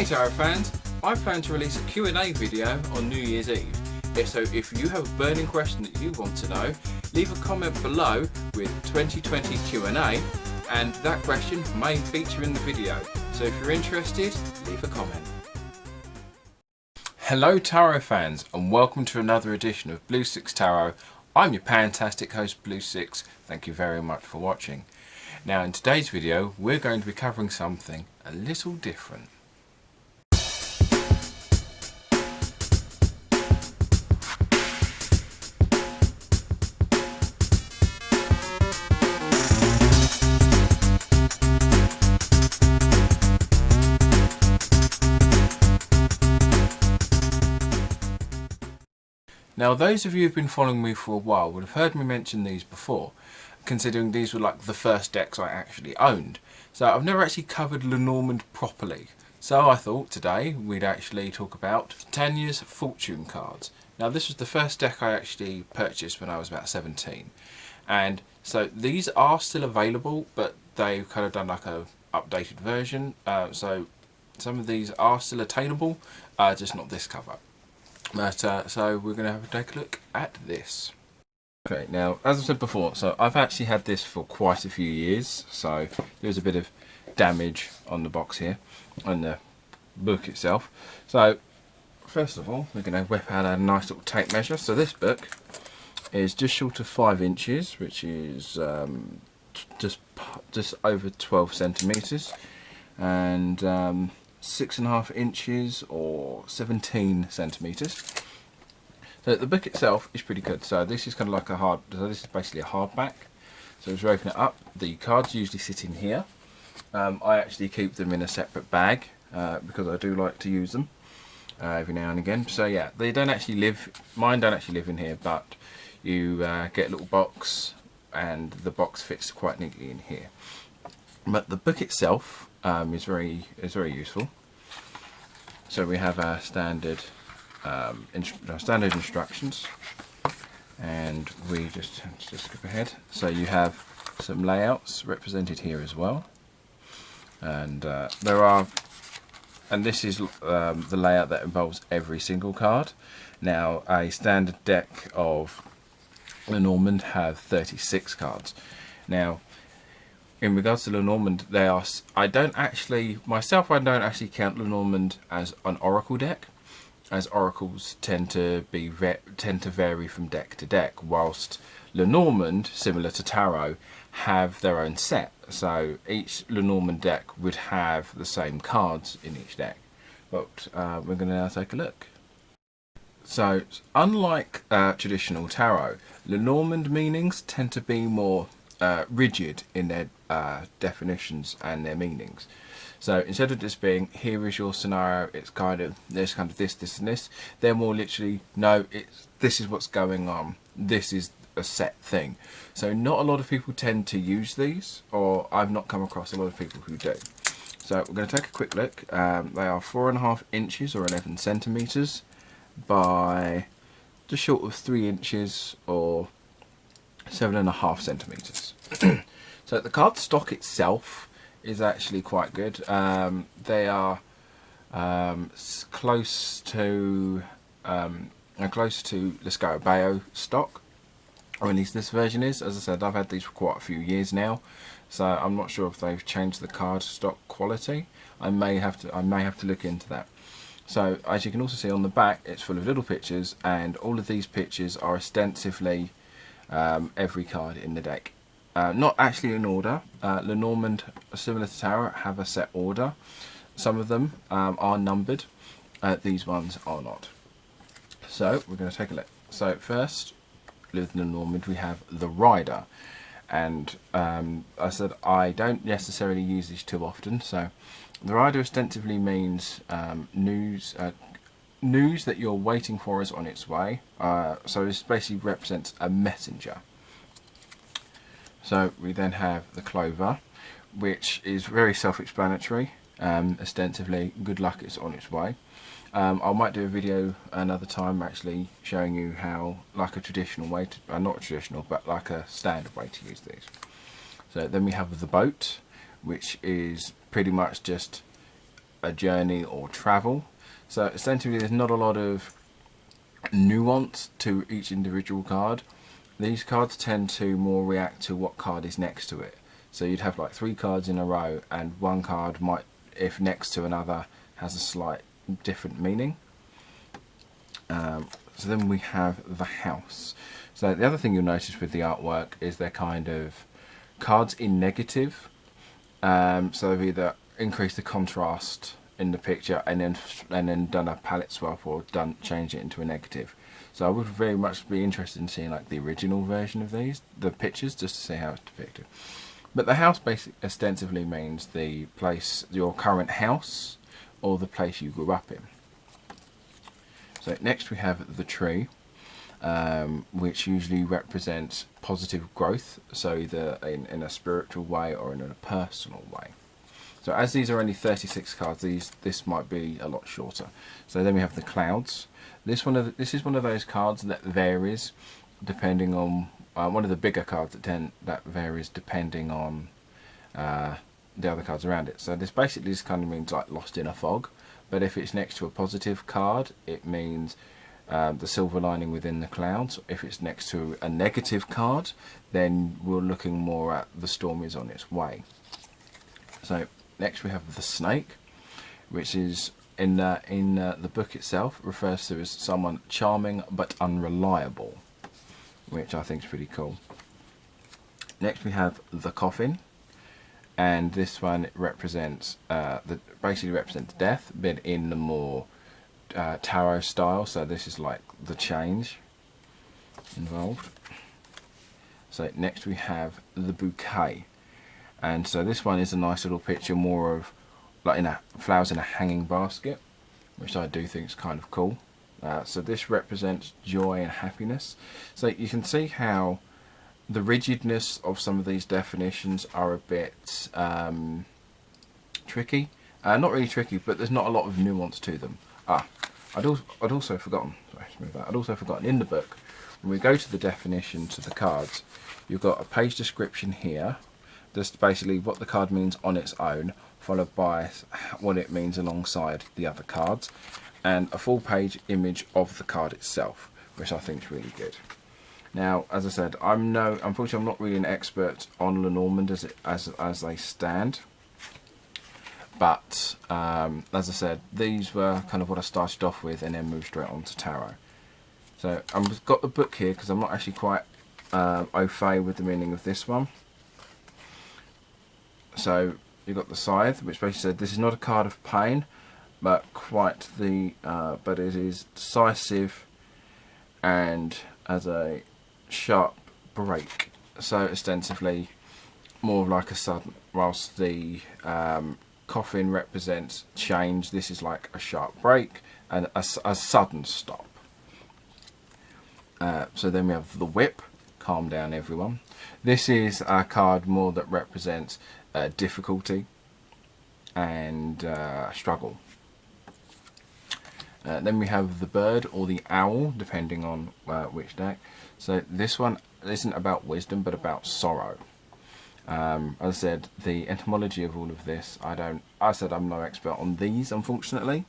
Hey Tarot fans, I plan to release a Q&A video on New Year's Eve. So if you have a burning question that you want to know, leave a comment below with 2020 Q&A and that question may feature in the video. So if you're interested, leave a comment. Hello Tarot fans and welcome to another edition of Blue Sicx Tarot. I'm your fantastic host Blue Sicx. Thank you very much for watching. Now in today's video we're going to be covering something a little different. Now those of you who've been following me for a while would have heard me mention these before, considering these were like the first decks I actually owned. So I've never actually covered Lenormand properly. So I thought today we'd actually talk about Titania's fortune cards. Now this was the first deck I actually purchased when I was about 17. And so these are still available, but they've kind of done like a updated version. So some of these are still attainable, just not this cover. But so we're going to have a take a look at this. Okay, now as I said before, so I've actually had this for quite a few years, so there's a bit of damage on the box here, on the book itself. So first of all, we're going to whip out a nice little tape measure. So this book is just short of 5 inches, which is just over 12 centimeters, and 6.5 inches or 17 centimeters. So the book itself is pretty good. So this is kind of like this is basically a hardback. So as we open it up, the cards usually sit in here. I actually keep them in a separate bag because I do like to use them every now and again. So yeah, they don't actually live. Mine don't actually live in here, but you get a little box, and the box fits quite neatly in here. But the book itself is very useful. So we have our standard instructions, and we just skip ahead. So you have some layouts represented here as well, and this is the layout that involves every single card. Now a standard deck of Lenormand have 36 cards. Now in regards to Lenormand, I don't actually count Lenormand as an oracle deck, as oracles tend to vary from deck to deck, whilst Lenormand, similar to tarot, have their own set. So each Lenormand deck would have the same cards in each deck. But we're going to now take a look. So unlike traditional tarot, Lenormand meanings tend to be more rigid in their definitions and their meanings. So instead of just being, here is your scenario, it's there's kind of this and this, they're more literally, no, this is what's going on, this is a set thing. So not a lot of people tend to use these, or I've not come across a lot of people who do. So we're going to take a quick look. They are 4.5 inches or 11 centimeters by just short of 3 inches or 7.5 centimeters. So the card stock itself is actually quite good. They are close to Lascarabeo stock, or at least this version is. As I said, I've had these for quite a few years now, so I'm not sure if they've changed the card stock quality. I may have to look into that. So as you can also see on the back, it's full of little pictures, and all of these pictures are ostensibly every card in the deck. Not actually in order. Lenormand, similar to tarot, have a set order. Some of them are numbered. These ones are not. So we're going to take a look. So first, with Lenormand, we have the Rider, and I said I don't necessarily use these too often. So the Rider ostensibly means news that you're waiting for is on its way. So this basically represents a messenger. So we then have the Clover, which is very self-explanatory. Ostensibly, good luck, it's on its way. I might do a video another time actually showing you how, like a traditional way to, not a traditional, but like a standard way to use these. So then we have the Boat, which is pretty much just a journey or travel. So essentially there's not a lot of nuance to each individual card. These cards tend to more react to what card is next to it. So you'd have like 3 cards in a row, and one card might, if next to another, has a slight different meaning. So then we have the house. So the other thing you'll notice with the artwork is they're kind of cards in negative. So they've either increased the contrast in the picture and then done a palette swap or changed it into a negative. So I would very much be interested in seeing like the original version of the pictures, just to see how it's depicted. But the house basically ostensibly means the place, your current house, or the place you grew up in. So next we have the tree, which usually represents positive growth, so either in a spiritual way or in a personal way. So as these are only 36 cards, this might be a lot shorter. So then we have the clouds. This is one of those cards that varies depending on one of the bigger cards that varies depending on the other cards around it. So this basically just kind of means like lost in a fog. But if it's next to a positive card, it means the silver lining within the clouds. If it's next to a negative card, then we're looking more at the storm is on its way. Next we have the snake, which is in the book itself refers to as someone charming but unreliable, which I think is pretty cool. Next we have the coffin, and this one represents basically represents death, but in the more tarot style. So this is like the change involved. So next we have the bouquet. And so this one is a nice little picture, more of like flowers in a hanging basket, which I do think is kind of cool. So this represents joy and happiness. So you can see how the rigidness of some of these definitions are a bit tricky. Not really tricky, but there's not a lot of nuance to them. I'd also forgotten. Sorry, let's move that. I'd also forgotten in the book, when we go to the definitions of the cards, you've got a page description here. Just basically what the card means on its own, followed by what it means alongside the other cards, and a full page image of the card itself, which I think is really good. Now, as I said, unfortunately I'm not really an expert on Lenormand as they stand, but as I said, these were kind of what I started off with and then moved straight on to tarot. So I've got the book here because I'm not actually quite au fait with the meaning of this one. So you've got the scythe, which basically said this is not a card of pain, but but it is decisive and as a sharp break. So ostensibly more like a sudden, whilst the coffin represents change, this is like a sharp break and a sudden stop. So then we have the whip, calm down everyone. This is a card more that represents difficulty and struggle. Then we have the bird or the owl, depending on which deck. So this one isn't about wisdom, but about sorrow. As I said, the etymology of all of this, I said I'm no expert on these, unfortunately,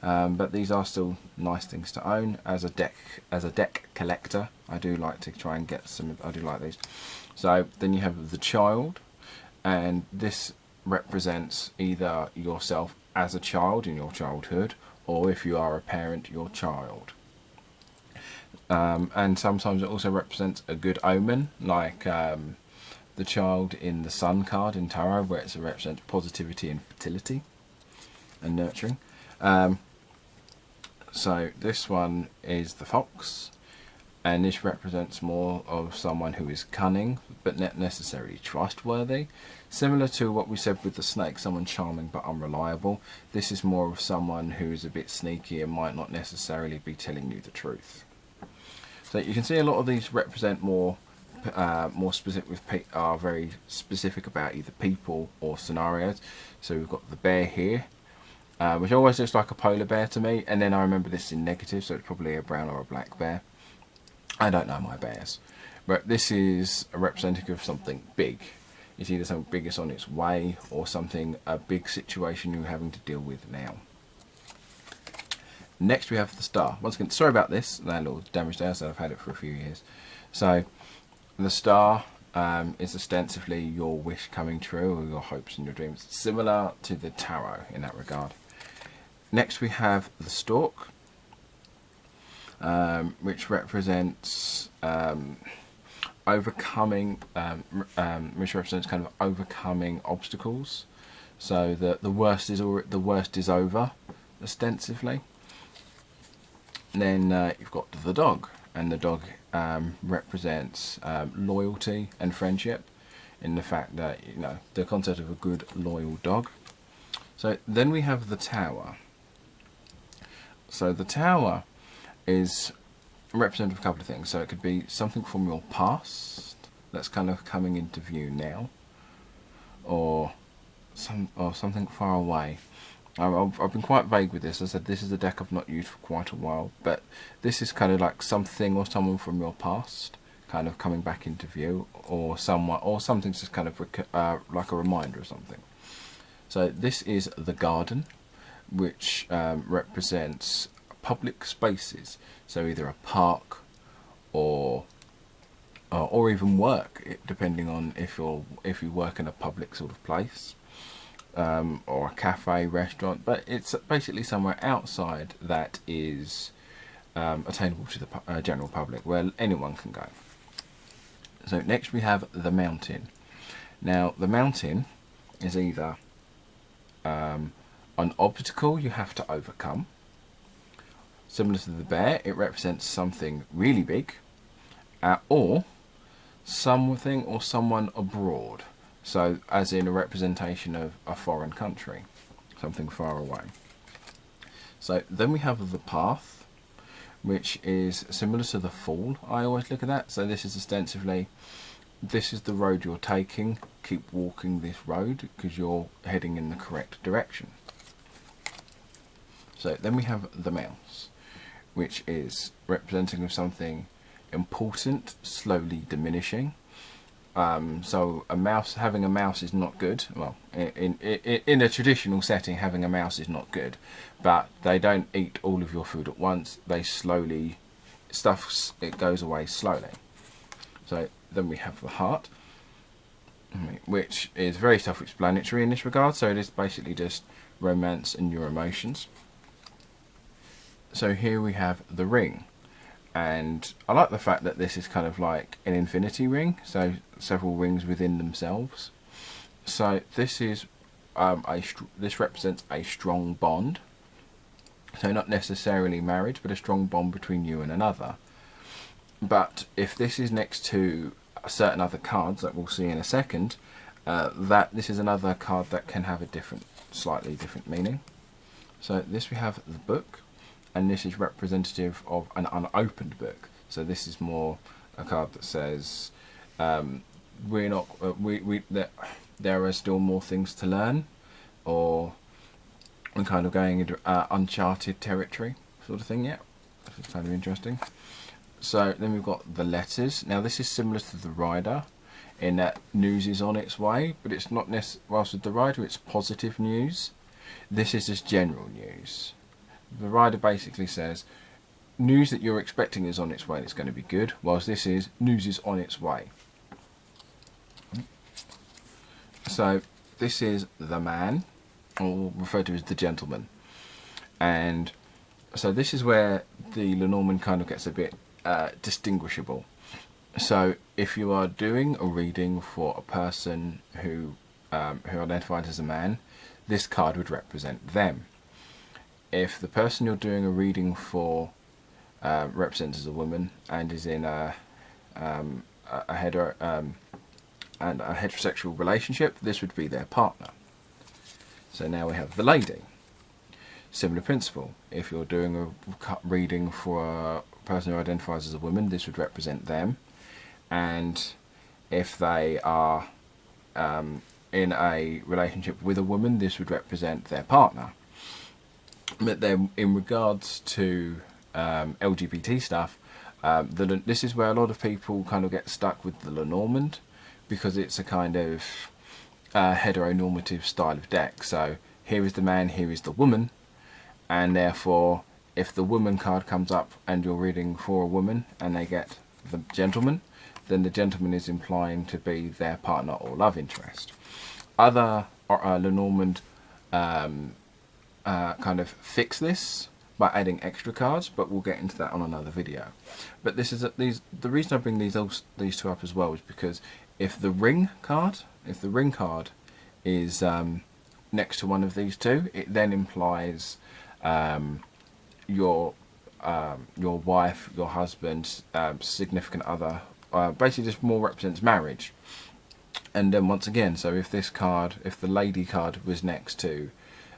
but these are still nice things to own as a deck collector. I do like to try and get some. I do like these. So then you have the child, and this represents either yourself as a child in your childhood, or if you are a parent, your child. And sometimes it also represents a good omen, like the child in the Sun card in tarot, where it represents positivity and fertility and nurturing. So this one is the fox, and this represents more of someone who is cunning but not necessarily trustworthy. Similar to what we said with the snake, someone charming but unreliable. This is more of someone who is a bit sneaky and might not necessarily be telling you the truth. So you can see a lot of these represent more specific, are very specific about either people or scenarios. So we've got the bear here, which always looks like a polar bear to me, and then I remember this in negative, so it's probably a brown or a black bear. I don't know my bears, but this is a representative of something big. It's either something big is on its way or something, a big situation you're having to deal with now. Next we have the star. Once again, sorry about this, landlord damaged house, I've had it for a few years. So the star is ostensibly your wish coming true, or your hopes and your dreams, similar to the tarot in that regard. Next we have the stork, which represents overcoming, which represents kind of overcoming obstacles. So the worst is over, ostensibly. And then you've got the dog, and the dog represents loyalty and friendship, in the fact that, you know, the concept of a good loyal dog. So then we have the tower. So the tower is representative of a couple of things. So it could be something from your past that's kind of coming into view now, or something far away. I've been quite vague with this. As I said, this is a deck I've not used for quite a while, but this is kind of like something or someone from your past kind of coming back into view, or someone or something's just kind of like a reminder of something. So this is the garden, which represents public spaces. So either a park or even work, depending on if you work in a public sort of place. Or a cafe, restaurant, but it's basically somewhere outside that is attainable to the general public, where anyone can go. So next we have the mountain. Now the mountain is either an obstacle you have to overcome. Similar to the bear, it represents something really big, or something or someone abroad. So, as in a representation of a foreign country, something far away. So then we have the path, which is similar to the fall. I always look at that. So this is ostensibly, this is the road you're taking. Keep walking this road because you're heading in the correct direction. So then we have the mouse, which is representing of something important, slowly diminishing. So having a mouse is not good. Well, in a traditional setting, having a mouse is not good, but they don't eat all of your food at once. They slowly, it goes away slowly. So then we have the heart, which is very self-explanatory in this regard. So it is basically just romance and your emotions. So here we have the ring. And I like the fact that this is kind of like an infinity ring, so several rings within themselves. So this is this represents a strong bond. So not necessarily marriage, but a strong bond between you and another. But if this is next to certain other cards that we'll see in a second, that this is another card that can have a slightly different meaning. So this we have the book. And this is representative of an unopened book. So this is more a card that says there are still more things to learn, or we're kind of going into uncharted territory sort of thing. Yeah, this is kind of interesting. So then we've got the letters. Now this is similar to the rider in that news is on its way, but it's not necessarily. Whilst with the rider it's positive news, this is just general news. The rider basically says news that you're expecting is on its way and it's going to be good, whilst this is news is on its way. So this is the man, or referred to as the gentleman. And so this is where the Lenormand kind of gets a bit distinguishable. So if you are doing a reading for a person who identified as a man, this card would represent them. If the person you're doing a reading for represents as a woman and is in a heterosexual relationship, this would be their partner. So now we have the lady. Similar principle. If you're doing a reading for a person who identifies as a woman, this would represent them. And if they are in a relationship with a woman, this would represent their partner. But then in regards to LGBT stuff, this is where a lot of people kind of get stuck with the Lenormand, because it's a kind of heteronormative style of deck. So here is the man, here is the woman, and therefore if the woman card comes up and you're reading for a woman and they get the gentleman, then the gentleman is implying to be their partner or love interest. Other Lenormand kind of fix this by adding extra cards, but we'll get into that on another video. But this is the reason I bring these two up as well is because if the ring card is next to one of these two, it then implies your wife, your husband, significant other, basically just more represents marriage. And then once again, so if this card, if the lady card was next to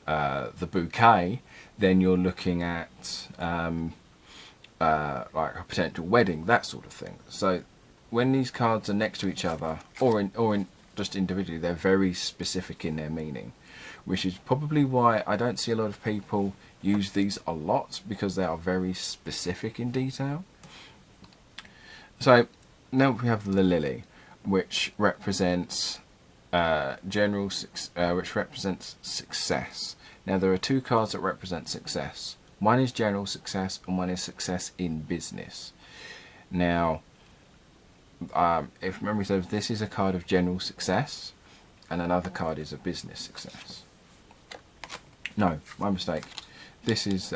the bouquet, then you're looking at like a potential wedding, that sort of thing. So when these cards are next to each other, or in just individually, they're very specific in their meaning, which is probably why I don't see a lot of people use these a lot, because they are very specific in detail. So now we have the lily, which represents which represents success. Now there are two cards that represent success. One is general success and one is success in business. Now, if memory serves, this is a card of general success, and another card is a business success. No, my mistake. This is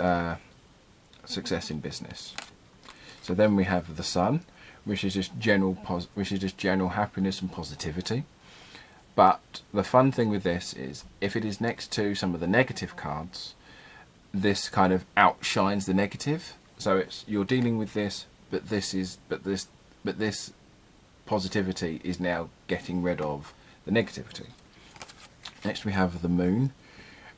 success in business. So then we have the sun, which is just general happiness and positivity. But the fun thing with this is, if it is next to some of the negative cards, this kind of outshines the negative. So it's, you're dealing with this, but this positivity is now getting rid of the negativity. Next we have the moon,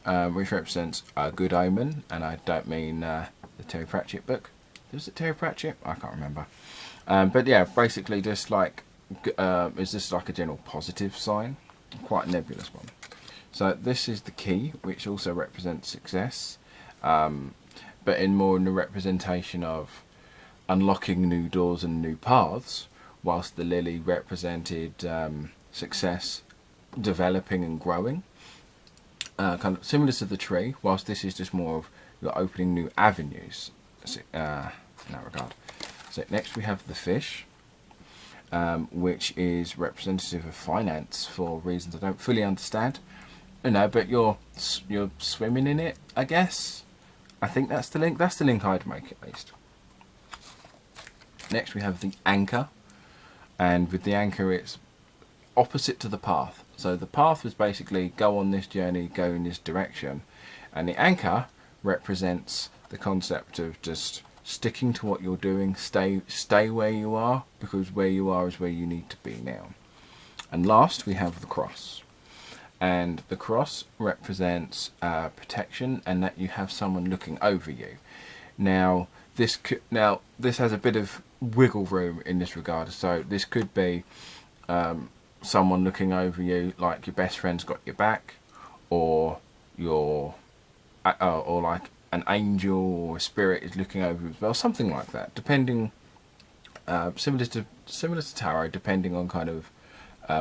which represents a good omen, and I don't mean the Terry Pratchett book. Was it Terry Pratchett? I can't remember. But yeah, basically just like, is this like a general positive sign? Quite a nebulous one. So this is the key, which also represents success, but in the representation of unlocking new doors and new paths, whilst the lily represented success, developing and growing. Kind of similar to the tree, whilst this is just more of you're opening new avenues in that regard. So next we have the fish, which is representative of finance for reasons I don't fully understand. No, but you're swimming in it, I guess. I think that's the link. That's the link I'd make, at least. Next we have the anchor, and with the anchor it's opposite to the path. So the path was basically go on this journey, go in this direction, and the anchor represents the concept of just sticking to what you're doing, stay where you are, because where you are is where you need to be now. And last we have the cross, and the cross represents protection, and that you have someone looking over you. Now this has a bit of wiggle room in this regard. So this could be someone looking over you, like your best friend's got your back, or or like an angel or a spirit is looking over you as well, something like that, depending, similar to tarot, depending on kind of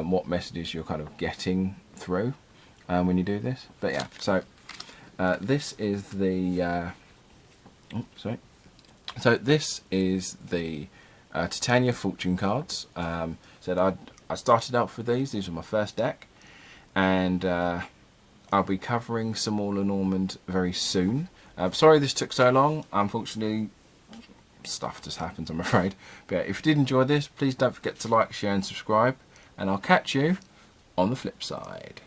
what messages you're kind of getting through when you do this. But yeah, so this is the so this is the Titania fortune cards. So I started out with these were my first deck, and I'll be covering some more Lenormand very soon. Sorry this took so long, unfortunately stuff just happens, I'm afraid. But if you did enjoy this, please don't forget to like, share and subscribe, and I'll catch you on the flip side.